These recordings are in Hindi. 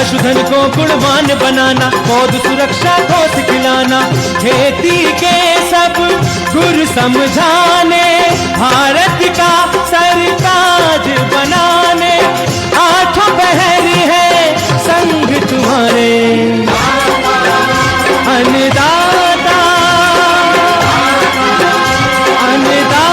पशुधन को गुणवान बनाना, पौध सुरक्षा को सिखलाना, खेती के सब गुर समझाने, भारत का सरताज बनाने, आठों पहर है संग तुम्हारे अन्नदाता, अन्नदाता।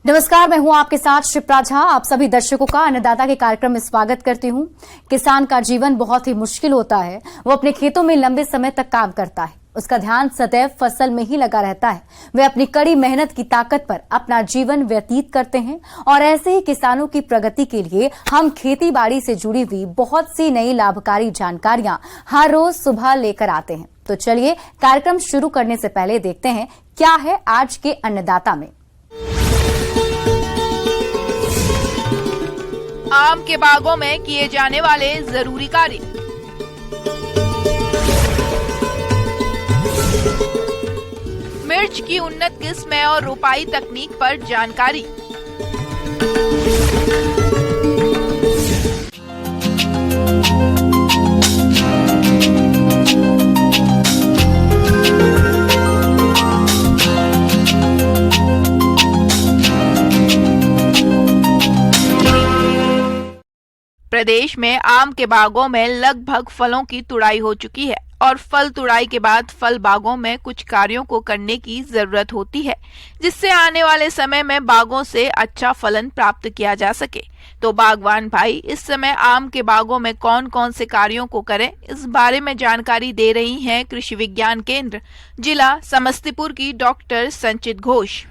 नमस्कार, मैं हूं आपके साथ शिप्रा झा। आप सभी दर्शकों का अन्नदाता के कार्यक्रम में स्वागत करती हूं। किसान का जीवन बहुत ही मुश्किल होता है। वो अपने खेतों में लंबे समय तक काम करता है, उसका ध्यान सदैव फसल में ही लगा रहता है। वे अपनी कड़ी मेहनत की ताकत पर अपना जीवन व्यतीत करते हैं और ऐसे ही किसानों की प्रगति के लिए हम खेती बाड़ी से जुड़ी हुई बहुत सी नई लाभकारी जानकारियां हर रोज सुबह लेकर आते हैं। तो चलिए कार्यक्रम शुरू करने से पहले देखते हैं क्या है आज के अन्नदाता में। आम के बागों में किए जाने वाले जरूरी कार्य। मिर्च की उन्नत किस्में और रोपाई तकनीक पर जानकारी। प्रदेश में आम के बागों में लगभग फलों की तुड़ाई हो चुकी है और फल तुड़ाई के बाद फल बागों में कुछ कार्यों को करने की जरूरत होती है, जिससे आने वाले समय में बागों से अच्छा फलन प्राप्त किया जा सके। तो बागवान भाई इस समय आम के बागों में कौन कौन से कार्यों को करें, इस बारे में जानकारी दे रही हैं कृषि विज्ञान केंद्र जिला समस्तीपुर की डॉक्टर संचित घोष।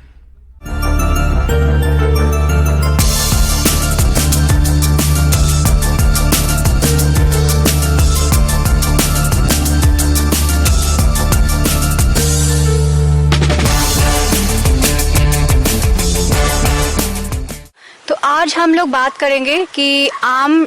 आज हम लोग बात करेंगे कि आम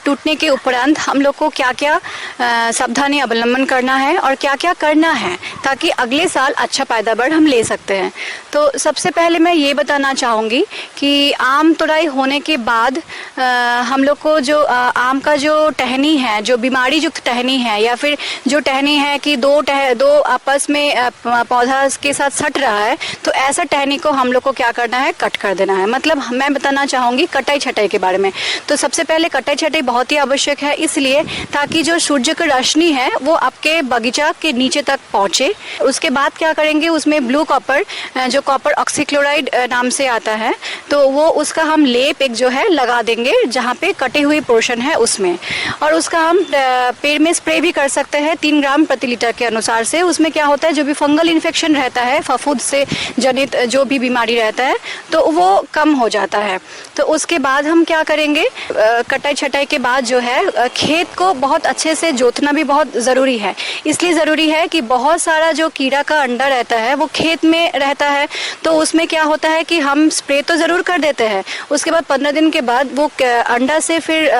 टूटने के उपरांत हम लोग को क्या क्या सावधानी अवलंबन करना है और क्या क्या करना है ताकि अगले साल अच्छा पैदावार हम ले सकते हैं। तो सबसे पहले मैं ये बताना चाहूँगी कि आम तुड़ाई होने के बाद हम लोग को जो आम का जो टहनी है, जो बीमारी युक्त टहनी है या फिर जो टहनी है कि दो आपस में पौधा के साथ सट रहा है, तो ऐसा टहनी को हम लोग को क्या करना है, कट कर देना है। मतलब मैं बताना चाहूँगी कटाई छटाई के बारे में। तो सबसे पहले कटाई छटाई बहुत ही आवश्यक है, इसलिए ताकि जो सूर्य की रोशनी है वो आपके बगीचा के नीचे तक पहुँचे। उसके बाद क्या करेंगे, उसमें ब्लू कॉपर, जो कॉपर ऑक्सीक्लोराइड नाम से आता है, तो वो उसका हम लेप एक जो है लगा देंगे जहाँ पे कटी हुई पोर्शन है उसमें, और उसका हम पेड़ में स्प्रे भी कर सकते हैं 3 ग्राम प्रति लीटर के अनुसार से। उसमें क्या होता है, जो भी फंगल इन्फेक्शन रहता है, फफूंद से जनित जो भी बीमारी रहता है, तो वो कम हो जाता है। तो उसके बाद हम क्या करेंगे, कटाई छटाई के बाद जो है खेत को बहुत अच्छे से जोतना भी बहुत ज़रूरी है। इसलिए ज़रूरी है कि बहुत सारा जो कीड़ा का अंडा रहता है वो खेत में रहता है, तो उसमें क्या होता है कि हम स्प्रे तो ज़रूर कर देते हैं, उसके बाद 15 दिन के बाद वो अंडा से फिर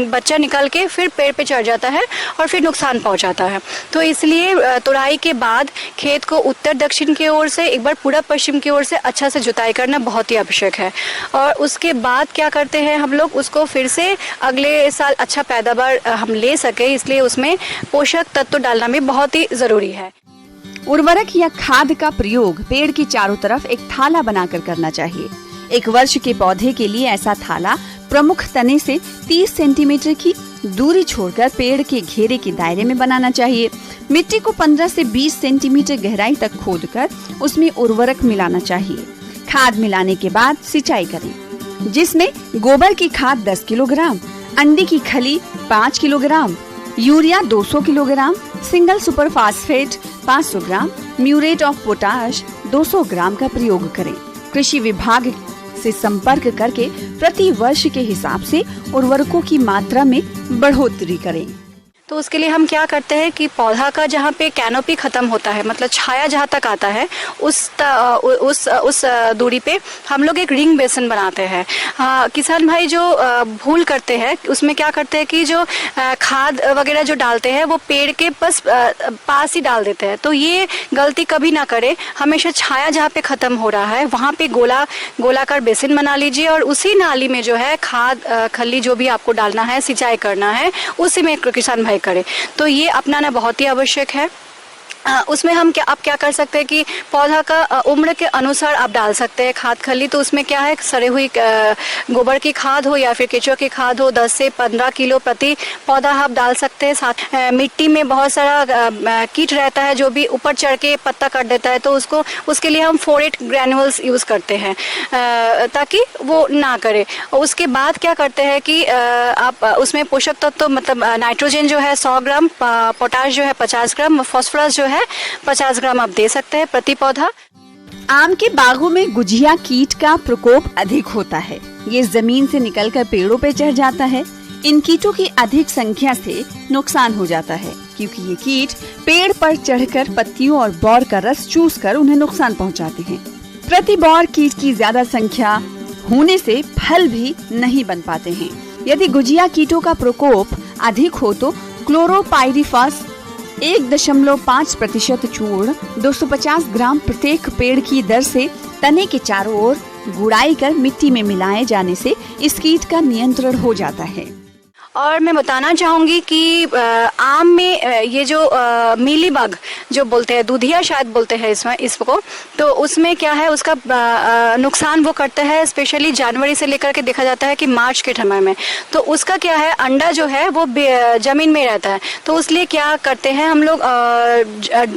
बच्चा निकल के फिर पेड़ पे चढ़ जाता है और फिर नुकसान पहुंचाता है। तो इसलिए तुड़ाई के बाद खेत को उत्तर दक्षिण की ओर से एक बार पूर्व पश्चिम की ओर से अच्छा से जुताई करना बहुत ही आवश्यक है। और उसके बाद क्या करते हैं हम लोग, उसको फिर से अगले साल अच्छा पैदावार हम ले सके, इसलिए उसमें पोषक तत्व डालना भी बहुत ही ज़रूरी है। उर्वरक या खाद का प्रयोग पेड़ के चारों तरफ एक थाला बनाकर करना चाहिए। 1 वर्ष के पौधे के लिए ऐसा थाला प्रमुख तने से 30 सेंटीमीटर की दूरी छोड़कर पेड़ के घेरे के दायरे में बनाना चाहिए। मिट्टी को 15 से 20 सेंटीमीटर गहराई तक खोदकर उसमें उर्वरक मिलाना चाहिए। खाद मिलाने के बाद सिंचाई करें, जिसमें गोबर की खाद 10 किलोग्राम, अंडे की खली 5 kilogram, urea 200 kilogram, single super phosphate 500 gram, muriate of potash 200 ग्राम का प्रयोग करें। कृषि विभाग से संपर्क करके प्रति वर्ष के हिसाब से उर्वरकों की मात्रा में बढ़ोतरी करें। तो उसके लिए हम क्या करते हैं कि पौधा का जहाँ पे कैनोपी खत्म होता है, मतलब छाया जहाँ तक आता है, उस दूरी पे हम लोग एक रिंग बेसिन बनाते हैं। किसान भाई जो भूल करते हैं उसमें क्या करते हैं कि जो खाद वगैरह जो डालते हैं वो पेड़ के बस पास ही डाल देते हैं। तो ये गलती कभी ना करें, हमेशा छाया जहाँ पे खत्म हो रहा है वहाँ पे गोलाकार बेसिन बना लीजिए और उसी नाली में जो है खाद खली जो भी आपको डालना है, सिंचाई करना है, उसी में किसान भाई करे। तो ये अपनाना बहुत ही आवश्यक है। उसमें हम आप क्या कर सकते हैं कि पौधा का उम्र के अनुसार आप डाल सकते हैं खाद खली। तो उसमें क्या है, सड़े हुई गोबर की खाद हो या फिर केचुआ की खाद हो, 10 से 15 किलो प्रति पौधा आप डाल सकते हैं। साथ मिट्टी में बहुत सारा कीट रहता है जो भी ऊपर चढ़ के पत्ता काट देता है, तो उसके लिए हम 4-8 ग्रैन्युल्स यूज़ करते हैं ताकि वो ना करे। उसके बाद क्या करते हैं कि आप उसमें पोषक तत्व मतलब नाइट्रोजन जो है 100 ग्राम, पोटाश जो है 50 ग्राम, फॉस्फोरस जो है 50 ग्राम आप दे सकते हैं प्रति पौधा। आम के बागों में गुजिया कीट का प्रकोप अधिक होता है। ये जमीन से निकलकर पेड़ों पे चढ़ जाता है। इन कीटों की अधिक संख्या से नुकसान हो जाता है क्योंकि ये कीट पेड़ पर चढ़कर पत्तियों और बौर का रस चूसकर उन्हें नुकसान पहुंचाते हैं। प्रति बौर कीट की ज्यादा संख्या होने से फल भी नहीं बन पाते हैं। यदि गुजिया कीटों का प्रकोप अधिक हो तो क्लोरोपाइरीफास 1.5% चूर्ण 250 ग्राम प्रत्येक पेड़ की दर से तने के चारों ओर गुड़ाई कर मिट्टी में मिलाए जाने से इस कीट का नियंत्रण हो जाता है। और मैं बताना चाहूँगी कि आम में ये जो मीलीबग जो बोलते हैं, दूधिया शायद बोलते हैं इसको, तो उसमें क्या है, उसका नुकसान वो करता है स्पेशली जनवरी से लेकर के देखा जाता है कि मार्च के समय में। तो उसका क्या है, अंडा जो है वो जमीन में रहता है। तो इसलिए क्या करते हैं हम लोग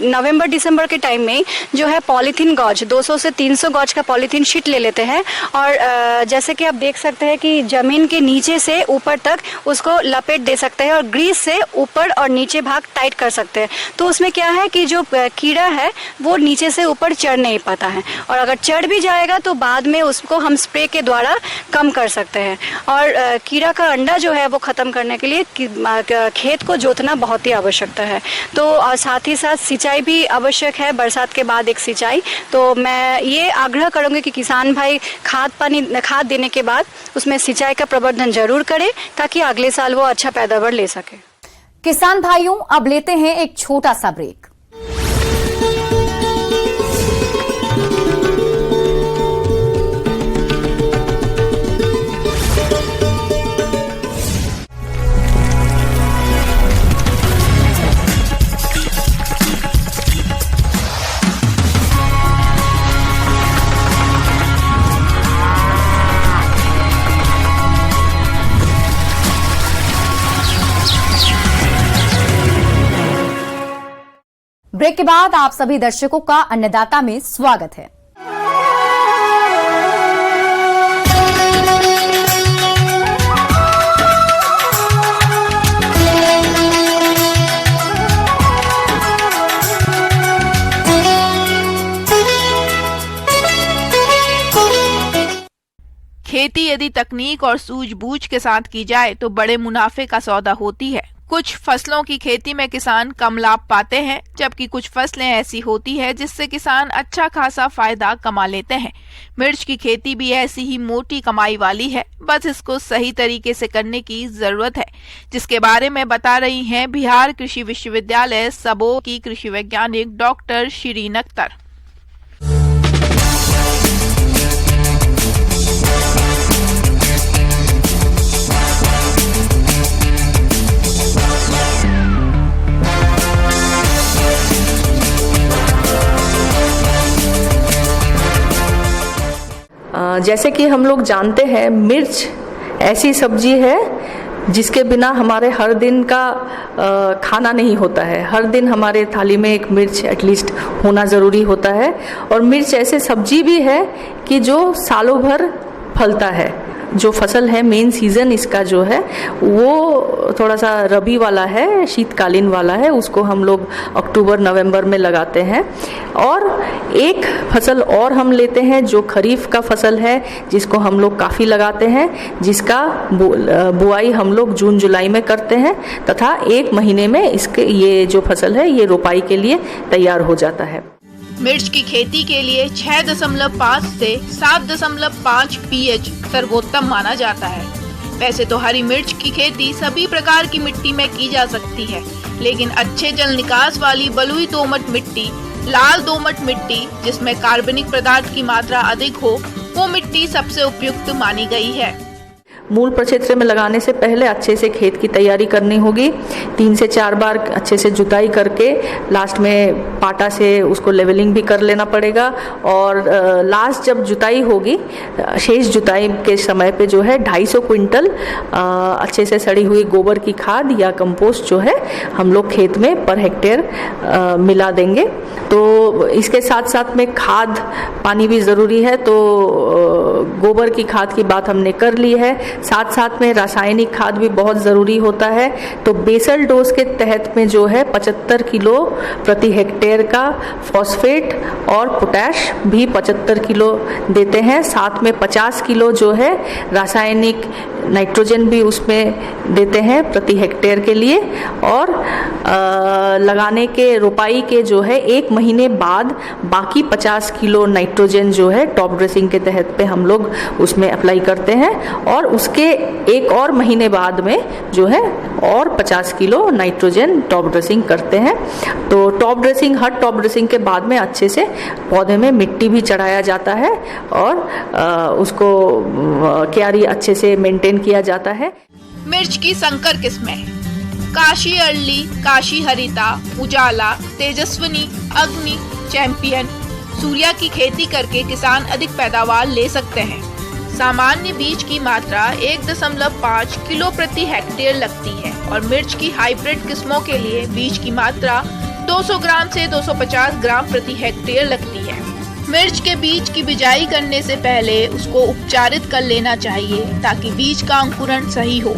नवंबर दिसंबर के टाइम में जो है पॉलीथीन गॉज 200 से 300 गॉज का पॉलीथीन शीट ले लेते हैं और जैसे कि आप देख सकते हैं कि जमीन के नीचे से ऊपर तक उसको लपेट दे सकते हैं और ग्रीस से ऊपर और नीचे भाग टाइट कर सकते हैं। तो उसमें क्या है कि जो कीड़ा है वो नीचे से ऊपर चढ़ नहीं पाता है, और अगर चढ़ भी जाएगा तो बाद में उसको हम स्प्रे के द्वारा कम कर सकते हैं। और कीड़ा का अंडा जो है वो खत्म करने के लिए खेत को जोतना बहुत ही आवश्यकता है। तो और साथ ही साथ सिंचाई भी आवश्यक है, बरसात के बाद एक सिंचाई। तो मैं ये आग्रह करूंगी कि किसान भाई खाद देने के बाद उसमें सिंचाई का प्रबंधन जरूर करें ताकि अगले साल वो अच्छा पैदावार ले सके। किसान भाइयों, अब लेते हैं एक छोटा सा ब्रेक। ब्रेक के बाद आप सभी दर्शकों का अन्नदाता में स्वागत है। खेती यदि तकनीक और सूझबूझ के साथ की जाए तो बड़े मुनाफे का सौदा होती है। कुछ फसलों की खेती में किसान कम लाभ पाते हैं, जबकि कुछ फसलें ऐसी होती है जिससे किसान अच्छा खासा फायदा कमा लेते हैं। मिर्च की खेती भी ऐसी ही मोटी कमाई वाली है, बस इसको सही तरीके से करने की जरूरत है, जिसके बारे में बता रही हैं बिहार कृषि विश्वविद्यालय सबो की कृषि वैज्ञानिक डॉक्टर शिरीन अख्तर। जैसे कि हम लोग जानते हैं, मिर्च ऐसी सब्जी है जिसके बिना हमारे हर दिन का खाना नहीं होता है। हर दिन हमारे थाली में एक मिर्च एटलीस्ट होना ज़रूरी होता है। और मिर्च ऐसे सब्जी भी है कि जो सालों भर फलता है। जो फसल है, मेन सीजन इसका जो है वो थोड़ा सा रबी वाला है, शीतकालीन वाला है, उसको हम लोग अक्टूबर नवंबर में लगाते हैं। और एक फसल और हम लेते हैं जो खरीफ का फसल है, जिसको हम लोग काफ़ी लगाते हैं, जिसका बुआई हम लोग जून जुलाई में करते हैं तथा 1 महीने में इसके ये जो फसल है ये रोपाई के लिए तैयार हो जाता है। मिर्च की खेती के लिए 6.5 से 7.5 pH सर्वोत्तम माना जाता है। वैसे तो हरी मिर्च की खेती सभी प्रकार की मिट्टी में की जा सकती है, लेकिन अच्छे जल निकास वाली बलुई दोमट मिट्टी, लाल दोमट मिट्टी जिसमें कार्बनिक पदार्थ की मात्रा अधिक हो, वो मिट्टी सबसे उपयुक्त मानी गई है। मूल प्रक्षेत्र में लगाने से पहले अच्छे से खेत की तैयारी करनी होगी। 3 से 4 बार अच्छे से जुताई करके लास्ट में पाटा से उसको लेवलिंग भी कर लेना पड़ेगा। और लास्ट जब जुताई होगी, शेष जुताई के समय पे जो है 250 क्विंटल अच्छे से सड़ी हुई गोबर की खाद या कंपोस्ट जो है हम लोग खेत में पर हेक्टेयर मिला देंगे। तो इसके साथ साथ में खाद पानी भी ज़रूरी है। तो गोबर की खाद की बात हमने कर ली है, साथ साथ में रासायनिक खाद भी बहुत ज़रूरी होता है। तो बेसल डोज के तहत में जो है 75 किलो प्रति हेक्टेयर का फॉस्फेट और पोटैश भी 75 किलो देते हैं। साथ में 50 किलो जो है रासायनिक नाइट्रोजन भी उसमें देते हैं प्रति हेक्टेयर के लिए। और लगाने के रोपाई के जो है 1 महीने बाद बाकी 50 किलो नाइट्रोजन जो है टॉप ड्रेसिंग के तहत पे हम लोग उसमें अप्लाई करते हैं। और उसके 1 और महीने बाद में जो है और 50 किलो नाइट्रोजन टॉप ड्रेसिंग करते हैं। तो टॉप ड्रेसिंग, हर टॉप ड्रेसिंग के बाद में अच्छे से पौधे में मिट्टी भी चढ़ाया जाता है और उसको क्यारी अच्छे से मेंटेन किया जाता है। मिर्च की संकर किस्में काशी अर्ली, काशी हरिता, उजाला, तेजस्विनी, अग्नि, चैंपियन, सूर्या की खेती करके किसान अधिक पैदावार ले सकते हैं। सामान्य बीज की मात्रा 1.5 किलो प्रति हेक्टेयर लगती है और मिर्च की हाइब्रिड किस्मों के लिए बीज की मात्रा 200 ग्राम से 250 ग्राम प्रति हेक्टेयर लगती है। मिर्च के बीज की बिजाई करने से पहले उसको उपचारित कर लेना चाहिए ताकि बीज का अंकुरण सही हो।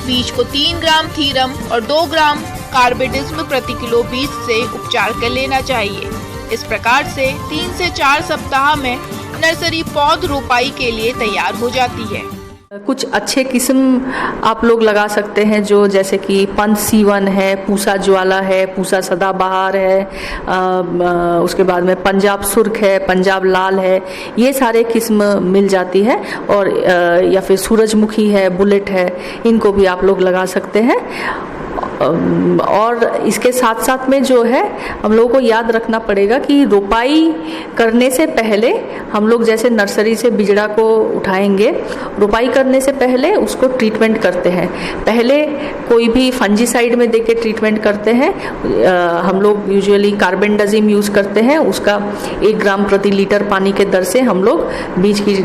बीज को 3 ग्राम थीरम और 2 ग्राम कार्बेडिज्म प्रति किलो बीज से उपचार कर लेना चाहिए। इस प्रकार से 3 से 4 सप्ताह में नर्सरी पौध रोपाई के लिए तैयार हो जाती है। कुछ अच्छे किस्म आप लोग लगा सकते हैं, जो जैसे कि पंच C1 है, पूसा ज्वाला है, पूसा सदाबहार है, उसके बाद में पंजाब सुर्ख है, पंजाब लाल है, ये सारे किस्म मिल जाती है। और या फिर सूरजमुखी है, बुलेट है, इनको भी आप लोग लगा सकते हैं। और इसके साथ साथ में जो है हम लोगों को याद रखना पड़ेगा कि रोपाई करने से पहले हम लोग जैसे नर्सरी से बिजड़ा को उठाएंगे, रोपाई करने से पहले उसको ट्रीटमेंट करते हैं। पहले कोई भी फंजीसाइड में देके ट्रीटमेंट करते हैं। हम लोग यूजुअली कार्बेंडाजिम यूज़ करते हैं, उसका 1 ग्राम प्रति लीटर पानी के दर से हम लोग बीज की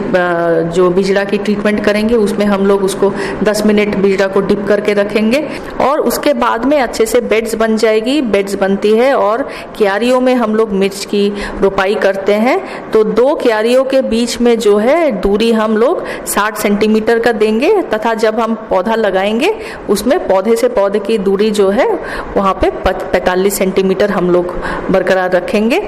जो बिजड़ा की ट्रीटमेंट करेंगे उसमें हम लोग उसको 10 मिनट बिजड़ा को डिप करके रखेंगे। और उसके बाद में अच्छे से बेड्स बन जाएगी, बेड्स बनती है और क्यारियों में हम लोग मिर्च की रोपाई करते हैं। तो 2 क्यारियों के बीच में जो है दूरी हम लोग 60 सेंटीमीटर का देंगे तथा जब हम पौधा लगाएंगे उसमें पौधे से पौधे की दूरी जो है वहाँ पे 45 सेंटीमीटर हम लोग बरकरार रखेंगे।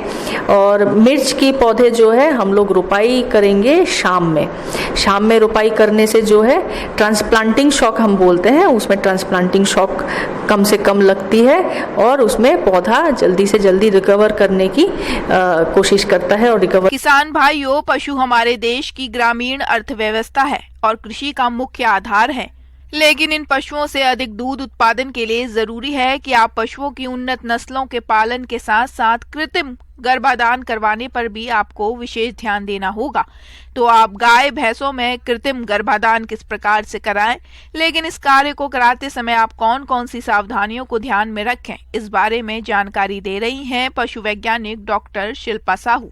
और मिर्च की पौधे जो है हम लोग रोपाई करेंगे शाम में रोपाई करने से जो है ट्रांसप्लांटिंग शॉक हम बोलते हैं, उसमें ट्रांसप्लांटिंग शॉक कम से कम लगती है और उसमें पौधा जल्दी से जल्दी रिकवर करने की कोशिश करता है और रिकवर। किसान भाइयों, पशु हमारे देश की ग्रामीण अर्थव्यवस्था है और कृषि का मुख्य आधार है। लेकिन इन पशुओं से अधिक दूध उत्पादन के लिए जरूरी है कि आप पशुओं की उन्नत नस्लों के पालन के साथ साथ कृत्रिम गर्भाधान करवाने पर भी आपको विशेष ध्यान देना होगा। तो आप गाय भैंसों में कृत्रिम गर्भाधान किस प्रकार से कराएं, लेकिन इस कार्य को कराते समय आप कौन कौन सी सावधानियों को ध्यान में रखें, इस बारे में जानकारी दे रही हैं पशु वैज्ञानिक डॉक्टर शिल्पा साहू।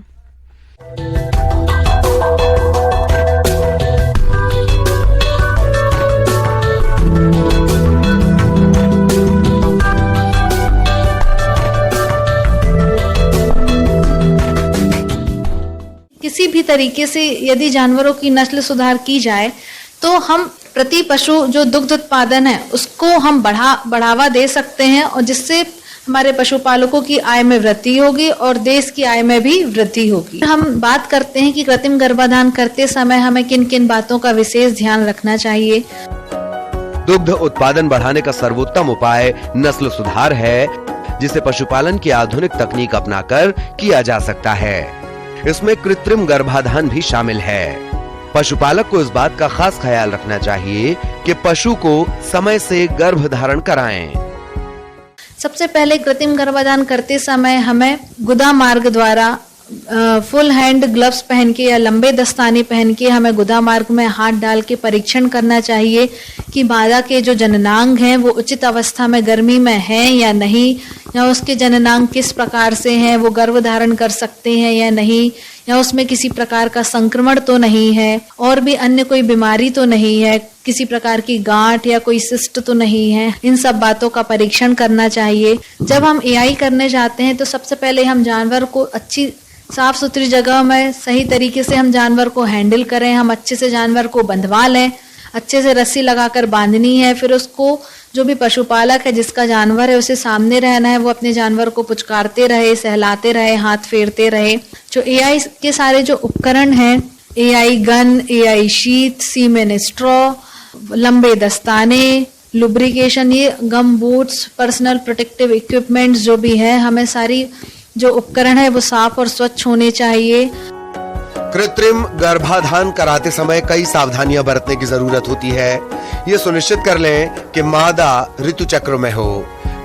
किसी भी तरीके से यदि जानवरों की नस्ल सुधार की जाए तो हम प्रति पशु जो दुग्ध उत्पादन है उसको हम बढ़ावा दे सकते हैं, और जिससे हमारे पशुपालकों की आय में वृद्धि होगी और देश की आय में भी वृद्धि होगी। हम बात करते हैं कि कृत्रिम गर्भाधान करते समय हमें किन किन बातों का विशेष ध्यान रखना चाहिए। दुग्ध उत्पादन बढ़ाने का सर्वोत्तम उपाय नस्ल सुधार है, जिसे पशुपालन की आधुनिक तकनीक अपनाकर किया जा सकता है। इसमें कृत्रिम गर्भाधान भी शामिल है। पशुपालक को इस बात का खास ख्याल रखना चाहिए कि पशु को समय से गर्भ धारण कराएं। सबसे पहले कृत्रिम गर्भाधान करते समय हमें गुदा मार्ग द्वारा फुल हैंड ग्लव्स पहन के या लंबे दस्ताने पहन के हमें गुदा मार्ग में हाथ डाल के परीक्षण करना चाहिए कि मादा के जो जननांग हैं वो उचित अवस्था में गर्मी में हैं या नहीं, या उसके जननांग किस प्रकार से हैं, वो गर्भ धारण कर सकते हैं या नहीं, या उसमें किसी प्रकार का संक्रमण तो नहीं है, और भी अन्य कोई बीमारी तो नहीं है, किसी प्रकार की गांठ या कोई सिस्ट तो नहीं है। इन सब बातों का परीक्षण करना चाहिए। जब हम एआई करने जाते हैं तो सबसे पहले हम जानवर को अच्छी साफ सुथरी जगह में सही तरीके से हम जानवर को हैंडल करें। हम अच्छे से जानवर को बंधवा लें, अच्छे से रस्सी लगाकर बांधनी है। फिर उसको जो भी पशुपालक है जिसका जानवर है उसे सामने रहना है, वो अपने जानवर को पुचकारते रहे, सहलाते रहे, हाथ फेरते रहे। जो एआई के सारे जो उपकरण हैं, एआई गन, एआई शीट, सीमेन स्ट्रॉ, लंबे दस्ताने, लुब्रिकेशन, ये गम बूट्स, पर्सनल प्रोटेक्टिव इक्विपमेंट्स जो भी है, हमें सारी जो उपकरण है वो साफ और स्वच्छ होने चाहिए। कृत्रिम गर्भाधान कराते समय कई सावधानियां बरतने की जरूरत होती है। ये सुनिश्चित कर लें कि मादा ऋतु चक्र में हो।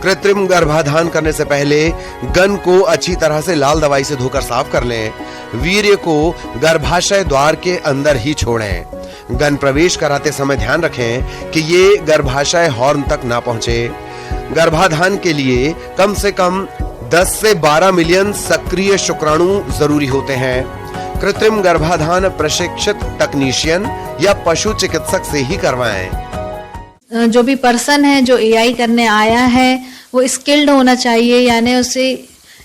कृत्रिम गर्भाधान करने से पहले गन को अच्छी तरह से लाल दवाई से धोकर साफ कर लें। वीर्य को गर्भाशय द्वार के अंदर ही छोड़ें। गन प्रवेश कराते समय ध्यान रखें कि ये गर्भाशय हॉर्न तक ना पहुंचे। गर्भाधान के लिए कम से कम 10 से 12 मिलियन सक्रिय शुक्राणु जरूरी होते हैं। कृत्रिम गर्भाधान प्रशिक्षित तकनीशियन या पशु चिकित्सक से ही करवाएं। जो भी पर्सन है जो एआई करने आया है वो स्किल्ड होना चाहिए, यानी उसे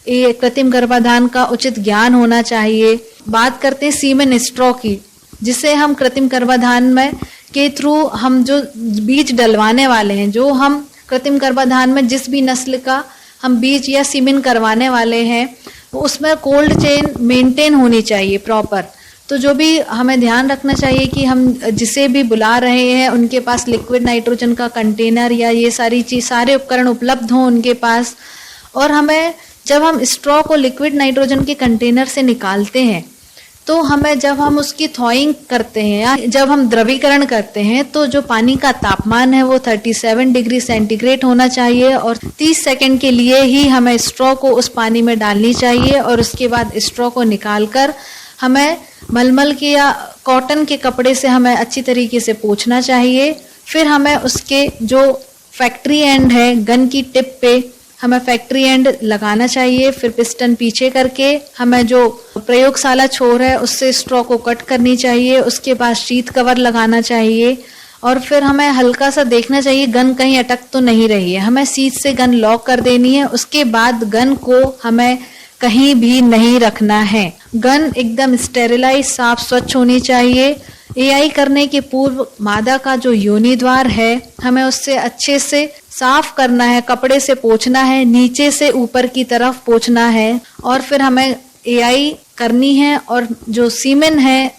कृत्रिम गर्भाधान का उचित ज्ञान होना चाहिए। बात करते हैं सीमेन स्ट्रॉ की, जिसे हम कृत्रिम गर्भाधान में के थ्रू हम जो बीज डलवाने वाले हैं, जो हम कृत्रिम गर्भाधान में जिस भी नस्ल का हम बीज या सीमेन करवाने वाले हैं, उसमें कोल्ड चेन मेंटेन होनी चाहिए प्रॉपर। तो जो भी हमें ध्यान रखना चाहिए कि हम जिसे भी बुला रहे हैं उनके पास लिक्विड नाइट्रोजन का कंटेनर या ये सारी चीज, सारे उपकरण उपलब्ध हों उनके पास। और हमें जब हम स्ट्रॉ को लिक्विड नाइट्रोजन के कंटेनर से निकालते हैं तो हमें जब हम उसकी थॉइंग करते हैं या जब हम द्रवीकरण करते हैं तो जो पानी का तापमान है वो 37 डिग्री सेंटीग्रेड होना चाहिए, और 30 सेकंड के लिए ही हमें स्ट्रॉ को उस पानी में डालनी चाहिए। और उसके बाद स्ट्रॉ को निकालकर हमें मलमल के या कॉटन के कपड़े से हमें अच्छी तरीके से पोंछना चाहिए। फिर हमें उसके जो फैक्ट्री एंड है गन की टिप पे हमें फैक्ट्री एंड लगाना चाहिए। फिर पिस्टन पीछे करके हमें जो प्रयोगशाला छोर है उससे स्ट्रॉ को कट करनी चाहिए। उसके बाद शीट कवर लगाना चाहिए, और फिर हमें हल्का सा देखना चाहिए गन कहीं अटक तो नहीं रही है। हमें सीट से गन लॉक कर देनी है। उसके बाद गन को हमें कहीं भी नहीं रखना है। गन एकदम स्टेरिलाइज, साफ स्वच्छ होनी चाहिए। एआई करने के पूर्व मादा का जो योनि द्वार है हमें उससे अच्छे से साफ करना है, कपड़े से पोंछना है, नीचे से ऊपर की तरफ पोंछना है। और फिर हमें एआई करनी है, और जो सीमेन है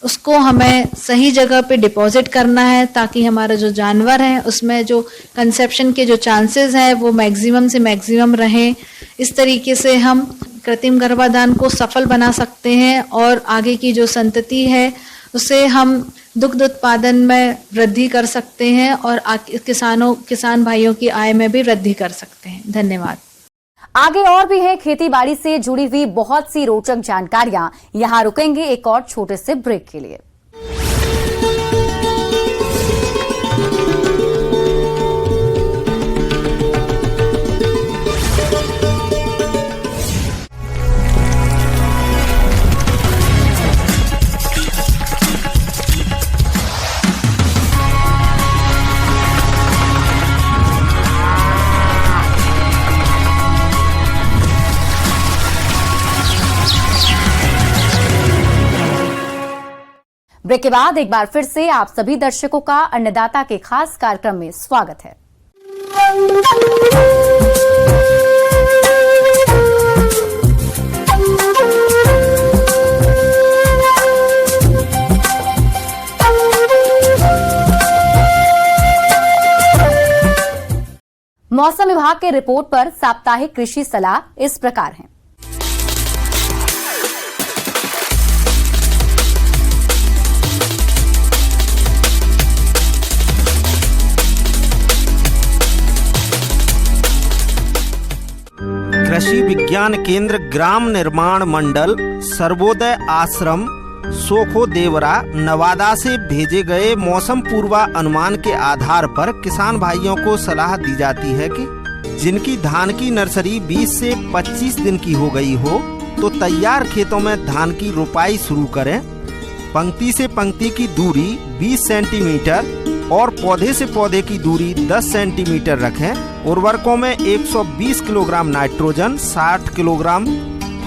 उसको हमें सही जगह पे डिपॉजिट करना है ताकि हमारा जो जानवर है उसमें जो कंसेप्शन के जो चांसेस हैं वो मैक्सिमम से मैक्सिमम रहें। इस तरीके से हम कृत्रिम गर्भाधान को सफल बना सकते हैं और आगे की जो संतति है उसे हम दुग्ध उत्पादन में वृद्धि कर सकते हैं और किसान भाइयों की आय में भी वृद्धि कर सकते हैं। धन्यवाद। आगे और भी है खेती बाड़ी से जुड़ी हुई बहुत सी रोचक जानकारियां। यहां रुकेंगे एक और छोटे से ब्रेक के लिए। ब्रेक के बाद एक बार फिर से आप सभी दर्शकों का अन्नदाता के खास कार्यक्रम में स्वागत है। मौसम विभाग के रिपोर्ट पर साप्ताहिक कृषि सलाह इस प्रकार है। कृषि विज्ञान केंद्र ग्राम निर्माण मंडल सर्वोदय आश्रम सोखो देवरा नवादा से भेजे गए मौसम पूर्वानुमान के आधार पर किसान भाइयों को सलाह दी जाती है कि जिनकी धान की नर्सरी 20 से 25 दिन की हो गई हो तो तैयार खेतों में धान की रोपाई शुरू करें। पंक्ति से पंक्ति की दूरी 20 सेंटीमीटर और पौधे से पौधे की दूरी 10 सेंटीमीटर रखें। उर्वरकों में 120 kilogram nitrogen, 60 kilogram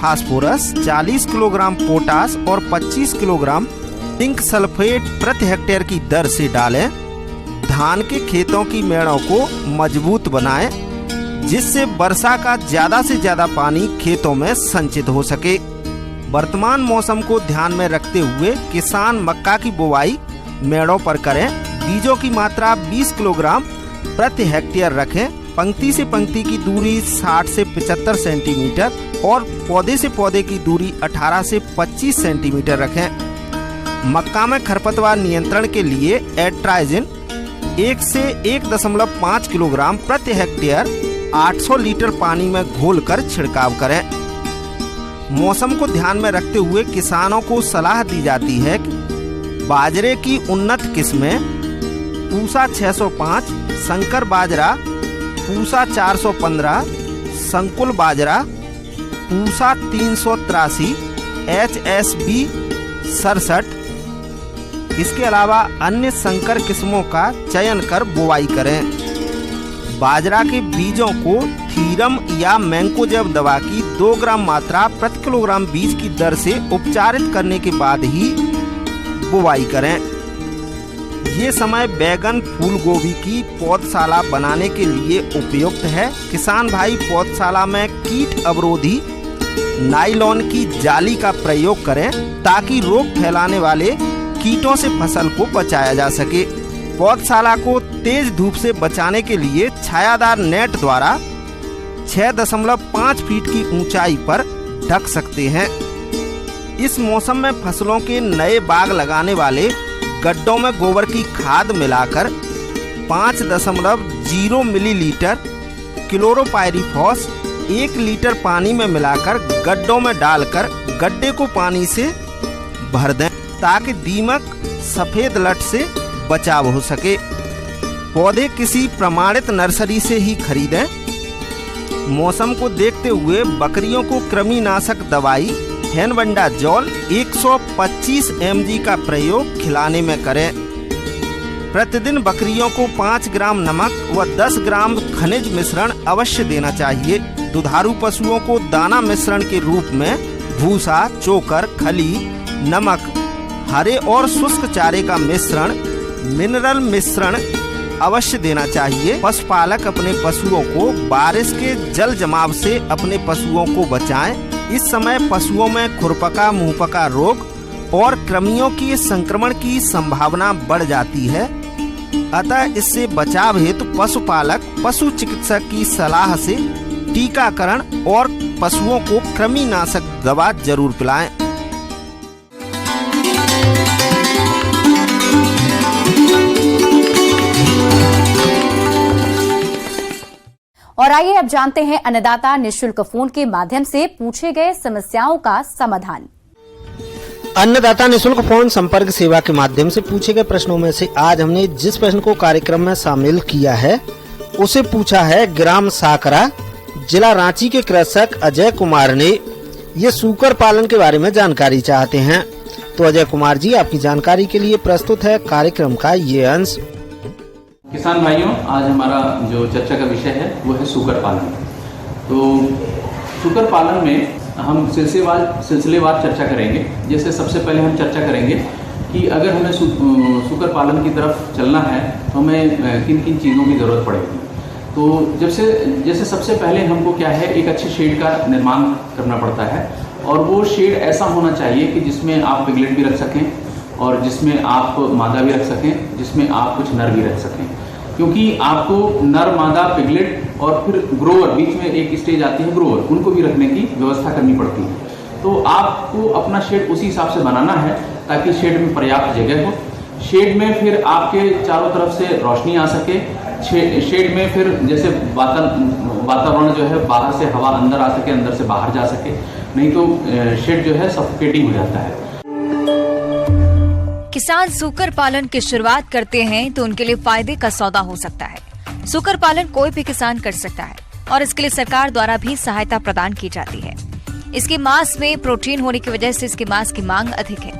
phosphorus, 40 kilogram potash और 25 किलोग्राम जिंक सल्फेट प्रति हेक्टेयर की दर से डालें। धान के खेतों की मेड़ों को मजबूत बनाएं, जिससे वर्षा का ज्यादा से ज्यादा पानी खेतों में संचित हो सके। वर्तमान मौसम को ध्यान में रखते हुए किसान मक्का की बुवाई मेड़ों पर करें। बीजों की मात्रा 20 किलोग्राम प्रति हेक्टेयर रखें। पंक्ति से पंक्ति की दूरी 60 से 75 सेंटीमीटर और पौधे से पौधे की दूरी 18 से 25 सेंटीमीटर रखें। मक्का में खरपतवार नियंत्रण के लिए एट्राइजिन 1 से 1.5 किलोग्राम प्रति हेक्टेयर 800 लीटर पानी में घोलकर छिड़काव करें। मौसम को ध्यान में रखते हुए किसानों को सलाह दी जाती है कि बाजरे की उन्नत किस्में पूसा 605, संकर बाजरा पूसा 415, संकुल बाजरा पूसा 383, HSB 67, इसके अलावा अन्य संकर किस्मों का चयन कर बुवाई करें। बाजरा के बीजों को थीरम या मैंकोजेब दवा की 2 ग्राम मात्रा प्रति किलोग्राम बीज की दर से उपचारित करने के बाद ही बुवाई करें। ये समय बैगन फूल गोभी की पौधशाला बनाने के लिए उपयुक्त है। किसान भाई पौधशाला में कीट अवरोधी नायलॉन की जाली का प्रयोग करें ताकि रोग फैलाने वाले कीटों से फसल को बचाया जा सके। पौधशाला को तेज धूप से बचाने के लिए छायादार नेट द्वारा 6.5 फीट की ऊंचाई पर ढक सकते हैं। इस मौसम में फसलों के नए बाग लगाने वाले गड्ढों में गोबर की खाद मिलाकर 5.0 मिलीलीटर क्लोरोपाइरीफॉस 1 लीटर पानी में मिलाकर गड्ढों में डालकर गड्ढे को पानी से भर दें ताकि दीमक सफेद लट से बचाव हो सके। पौधे किसी प्रमाणित नर्सरी से ही खरीदें। मौसम को देखते हुए बकरियों को कृमिनाशक दवाई फेनबंडाजोल 125 mg का प्रयोग खिलाने में करें। प्रतिदिन बकरियों को 5 ग्राम नमक व 10 ग्राम खनिज मिश्रण अवश्य देना चाहिए। दुधारू पशुओं को दाना मिश्रण के रूप में भूसा, चोकर, खली, नमक, हरे और शुष्क चारे का मिश्रण, मिनरल मिश्रण अवश्य देना चाहिए। पशुपालक अपने पशुओं को बारिश के जल जमाव से अपने पशुओं को बचाएं। इस समय पशुओं में खुरपका, मुंहपका रोग और कृमियों की संक्रमण की संभावना बढ़ जाती है। अतः इससे बचाव हेतु पशुपालक पशु चिकित्सक की सलाह से टीकाकरण और पशुओं को कृमिनाशक दवा जरूर पिलाएं। और आइए अब जानते हैं अन्नदाता निःशुल्क फोन के माध्यम से पूछे गए समस्याओं का समाधान। अन्नदाता निःशुल्क फोन संपर्क सेवा के माध्यम से पूछे गए प्रश्नों में से आज हमने जिस प्रश्न को कार्यक्रम में शामिल किया है उसे पूछा है ग्राम साकरा, जिला रांची के कृषक अजय कुमार ने। ये सूकर पालन के बारे में जानकारी चाहते हैं। तो अजय कुमार जी, आपकी जानकारी के लिए प्रस्तुत है कार्यक्रम का ये अंश। किसान भाइयों, आज हमारा जो चर्चा का विषय है वो है सूकर पालन। तो सूकर पालन में हम सिलसिलेवार चर्चा करेंगे। जैसे सबसे पहले हम चर्चा करेंगे कि अगर हमें सूकर पालन की तरफ चलना है तो हमें किन किन चीज़ों की ज़रूरत पड़ेगी। तो जैसे सबसे पहले हमको क्या है, एक अच्छे शेड का निर्माण करना पड़ता है, और वो शेड ऐसा होना चाहिए कि जिसमें आप पिगलेट भी रख सकें और जिसमें आप मादा भी रख सकें, जिसमें आप कुछ नर भी रख सकें, क्योंकि आपको नर, मादा, पिगलेट और फिर ग्रोवर, बीच में एक स्टेज आती है ग्रोवर, उनको भी रखने की व्यवस्था करनी पड़ती है। तो आपको अपना शेड उसी हिसाब से बनाना है ताकि शेड में पर्याप्त जगह हो। शेड में फिर आपके चारों तरफ से रोशनी आ सके। शेड में फिर जैसे वातावरण जो है, बाहर से हवा अंदर आ सके, अंदर से बाहर जा सके, नहीं तो शेड जो है सफोकेटिंग हो जाता है। किसान सूकर पालन की शुरुआत करते हैं तो उनके लिए फायदे का सौदा हो सकता है। सूकर पालन कोई भी किसान कर सकता है और इसके लिए सरकार द्वारा भी सहायता प्रदान की जाती है। इसके मांस में प्रोटीन होने की वजह से इसके मांस की मांग अधिक है।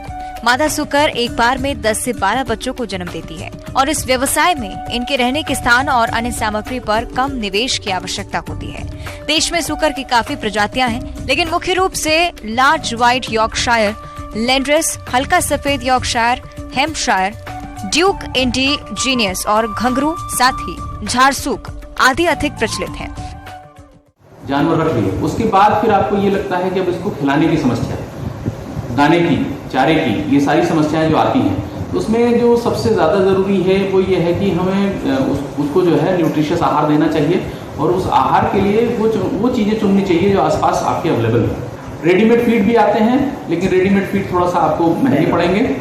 मादा सूकर एक बार में 10 से 12 बच्चों को जन्म देती है और इस व्यवसाय में इनके रहने के स्थान और अन्य सामग्री पर कम निवेश की आवश्यकता होती है। देश में सूकर की काफी प्रजातियां हैं, लेकिन मुख्य रूप से लार्ज व्हाइट यॉर्कशायर, लैंड्रेस, हल्का सफेद यॉर्कशायर, हैम्पशायर, ड्यूक इंडिजीनियस और घंघरू, साथ ही झारसूक आदि अधिक प्रचलित हैं। जानवर रख लिए, उसके बाद फिर आपको ये लगता है कि अब इसको खिलाने की समस्या, दाने की, चारे की, ये सारी समस्याएं जो आती हैं, तो उसमें जो सबसे ज़्यादा ज़रूरी है वो ये है कि हमें उसको जो है न्यूट्रिशियस आहार देना चाहिए, और उस आहार के लिए वो चीज़ें चुननी चाहिए जो आसपास आपके अवेलेबल है। रेडीमेड फीड भी आते हैं, लेकिन रेडीमेड फीड थोड़ा सा आपको महंगे पड़ेंगे,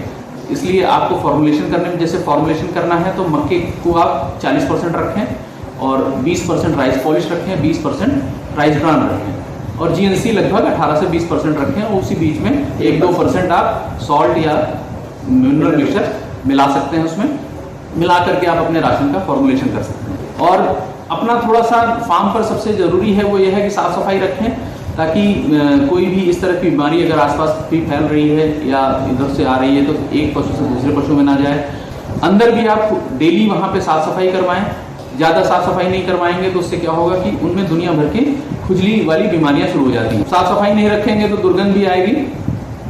इसलिए आपको फॉर्मुलेशन करने में, जैसे फॉर्मुलेशन करना है तो मक्के को आप 40% रखें और 20% राइस पॉलिश रखें, 20% राइस ब्रान रखें, और जीएनसी लगभग 18 से 20% रखें, और उसी बीच में 1-2% आप सॉल्ट या मिनरल मिक्सचर मिला सकते हैं। उसमें मिला करके आप अपने राशन का फॉर्मुलेशन कर सकते हैं। और अपना थोड़ा सा फार्म पर सबसे ज़रूरी है वो ये है कि साफ़ सफाई रखें, ताकि कोई भी इस तरह की बीमारी अगर आसपास भी फैल रही है या इधर से आ रही है तो एक पशु से दूसरे पशु में ना जाए। अंदर भी आप डेली वहाँ पे साफ़ सफाई करवाएं। ज़्यादा साफ़ सफाई नहीं करवाएंगे तो उससे क्या होगा कि उनमें दुनिया भर की खुजली वाली बीमारियाँ शुरू हो जाती हैं। साफ़ सफाई नहीं रखेंगे तो दुर्गंध भी आएगी,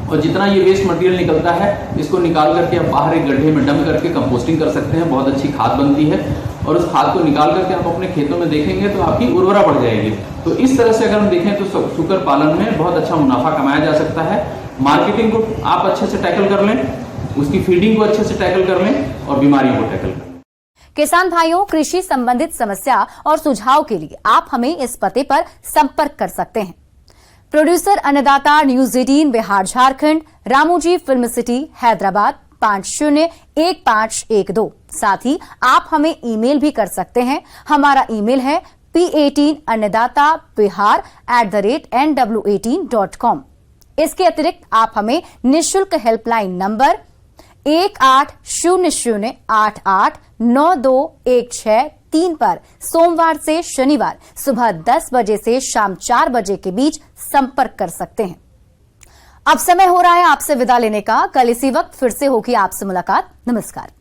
और जितना ये वेस्ट मटेरियल निकलता है इसको निकाल करके आप बाहर एक गड्ढे में डंप करके कंपोस्टिंग कर सकते हैं, बहुत अच्छी खाद बनती है, और उस खाद को निकाल करके आप अपने खेतों में देखेंगे तो आपकी उर्वरा बढ़ जाएगी। तो इस तरह से अगर हम देखें तो सूकर पालन में बहुत अच्छा मुनाफा कमाया जा सकता है। मार्केटिंग को आप अच्छे से टैकल कर लें, उसकी फीडिंग को अच्छे से टैकल कर लें, और बीमारियों को टैकल कर लें। किसान भाइयों, कृषि संबंधित समस्या और सुझाव के लिए आप हमें इस पते पर संपर्क कर सकते हैं। प्रोड्यूसर अन्नदाता, news 18 Bihar Jharkhand, Ramoji film city Hyderabad 501512। साथ ही आप हमें ईमेल भी कर सकते हैं। हमारा ईमेल है p18annadatabihar@nw18.com। इसके अतिरिक्त आप हमें निःशुल्क हेल्पलाइन नंबर 1800889216 पर सोमवार से शनिवार सुबह 10 बजे से शाम 4 बजे के बीच संपर्क कर सकते हैं। अब समय हो रहा है आपसे विदा लेने का। कल इसी वक्त फिर से होगी आपसे मुलाकात। नमस्कार।